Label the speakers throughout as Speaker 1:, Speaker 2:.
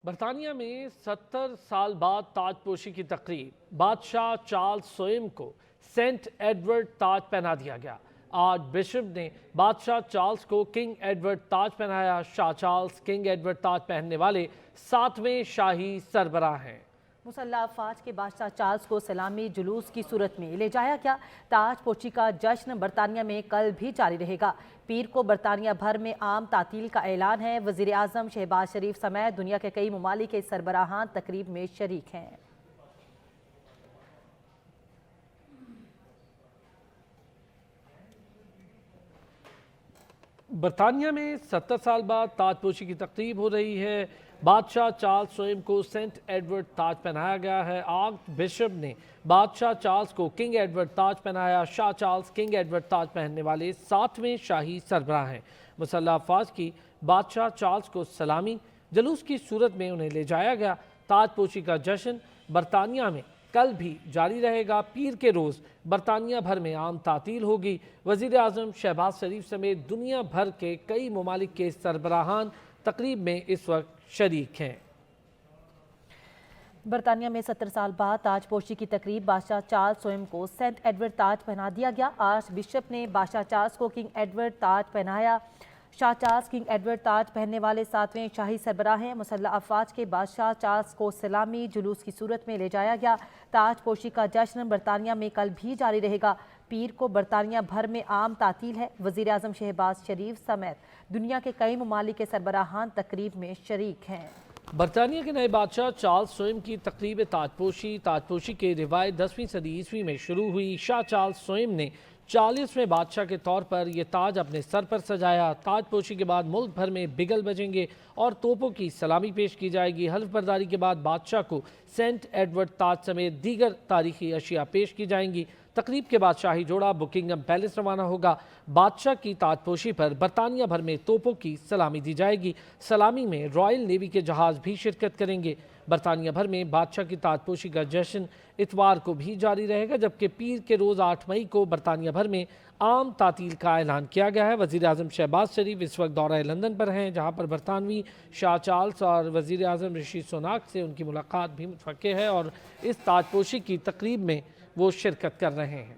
Speaker 1: برطانیہ میں 70 سال بعد تاج پوشی کی تقریب، بادشاہ چارلس سوئم کو سینٹ ایڈورڈ تاج پہنا دیا گیا۔ آج بشپ نے بادشاہ چارلس کو کنگ ایڈورڈ تاج پہنایا۔ شاہ چارلس کنگ ایڈورڈ تاج پہننے والے 7ویں شاہی سربراہ ہیں۔
Speaker 2: مسلح افواج کے بادشاہ چارلس کو سلامی جلوس کی صورت میں لے جایا گیا۔ تاج پوشی کا جشن برطانیہ میں کل بھی جاری رہے گا۔ پیر کو برطانیہ بھر میں عام تعطیل کا اعلان ہے۔ وزیر اعظم شہباز شریف سمیت دنیا کے کئی ممالک کے سربراہان تقریب میں شریک ہیں۔
Speaker 1: برطانیہ میں 70 سال بعد تاج پوشی کی تقریب ہو رہی ہے۔ بادشاہ چارلس سوئم کو سینٹ ایڈورڈ تاج پہنایا گیا ہے۔ آرک بشپ نے بادشاہ چارلس کو کنگ ایڈورڈ تاج پہنایا۔ شاہ چارلس کنگ ایڈورڈ تاج پہننے والے 7ویں شاہی سربراہ ہیں۔ مسلح افواج کی بادشاہ چارلس کو سلامی جلوس کی صورت میں انہیں لے جایا گیا۔ تاج پوشی کا جشن برطانیہ میں کل بھی جاری رہے گا۔ پیر کے روز برطانیہ بھر میں عام تعطیل ہوگی۔ وزیر اعظم شہباز شریف سمیت دنیا بھر کے کئی ممالک کے سربراہان تقریب میں اس وقت شریک ہیں۔
Speaker 2: برطانیہ میں 70 سال بعد تاج پوشی کی تقریب، بادشاہ چارلس سوئم کو سینٹ ایڈورڈ تاج پہنا دیا گیا۔ آج بشپ نے بادشاہ چارلس کو کنگ ایڈورڈ تاج پہنایا۔ شاہ چارلس کنگ ایڈورڈ تاج پہننے والے 7ویں شاہی سربراہ ہیں۔ مسلح افواج کے بادشاہ چارلس کو سلامی جلوس کی صورت میں لے جایا گیا۔ تاج پوشی کا جشن برطانیہ میں کل بھی جاری رہے گا۔ پیر کو برطانیہ بھر میں عام تعطیل ہے۔ وزیر اعظم شہباز شریف سمیت دنیا کے کئی ممالک کے سربراہان تقریب میں شریک ہیں۔
Speaker 1: برطانیہ کے نئے بادشاہ چارلس سوئم کی تقریب تاج پوشی کی روایت 10ویں صدی عیسوی میں شروع ہوئی۔ شاہ چارلس سوئم نے 40ویں بادشاہ کے طور پر یہ تاج اپنے سر پر سجایا۔ تاج پوشی کے بعد ملک بھر میں بگل بجیں گے اور توپوں کی سلامی پیش کی جائے گی۔ حلف برداری کے بعد بادشاہ کو سینٹ ایڈورڈ تاج سمیت دیگر تاریخی اشیاء پیش کی جائیں گی۔ تقریب کے بعد شاہی جوڑا بکنگم پیلس روانہ ہوگا۔ بادشاہ کی تاج پوشی پر برطانیہ بھر میں توپوں کی سلامی دی جائے گی۔ سلامی میں رائل نیوی کے جہاز بھی شرکت کریں گے۔ برطانیہ بھر میں بادشاہ کی تاج پوشی کا جشن اتوار کو بھی جاری رہے گا، جبکہ پیر کے روز 8 مئی کو برطانیہ بھر میں عام تعطیل کا اعلان کیا گیا ہے۔ وزیر اعظم شہباز شریف اس وقت دورہ لندن پر ہیں، جہاں پر برطانوی شاہ چارلس اور وزیر اعظم رشی سوناک سے ان کی ملاقات بھی متوقع ہے اور اس تاج پوشی کی تقریب میں وہ شرکت کر رہے ہیں۔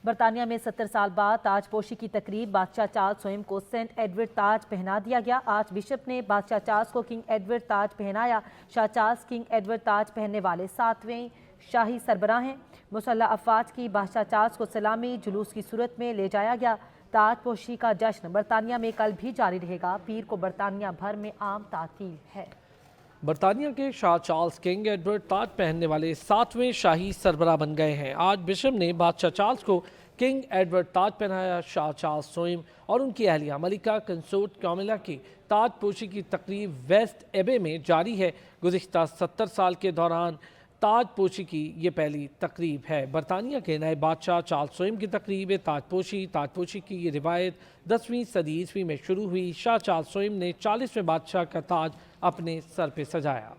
Speaker 2: برطانیہ میں 70 سال بعد تاج پوشی کی تقریب، بادشاہ چارلس سوئم کو سینٹ ایڈورڈ تاج پہنا دیا گیا۔ آج بشپ نے بادشاہ چارلس کو کنگ ایڈورڈ تاج پہنایا۔ شاہ چارلس کنگ ایڈورڈ تاج پہننے والے 7ویں شاہی سربراہ ہیں۔ مسلح افواج کی بادشاہ چارلس کو سلامی جلوس کی صورت میں لے جایا گیا۔ تاج پوشی کا جشن برطانیہ میں کل بھی جاری رہے گا۔ پیر کو برطانیہ بھر میں عام تعطیل ہے۔
Speaker 1: برطانیہ کے شاہ چارلس کنگ ایڈورڈ تاج پہننے والے 7ویں شاہی سربراہ بن گئے ہیں۔ آج بشپ نے بادشاہ چارلس کو کنگ ایڈورڈ تاج پہنایا۔ شاہ چارلس سوئم اور ان کی اہلیہ ملکہ کنسورٹ کیملا کی تاج پوشی کی تقریب ویسٹ ایبے میں جاری ہے۔ گزشتہ 70 سال کے دوران تاج پوشی کی یہ پہلی تقریب ہے۔ برطانیہ کے نئے بادشاہ چارلس سوئم کی تقریب تاج پوشی کی یہ روایت 10ویں صدی عیسوی میں شروع ہوئی۔ شاہ چارلس سوئم نے 40ویں بادشاہ کا تاج اپنے سر پہ سجایا۔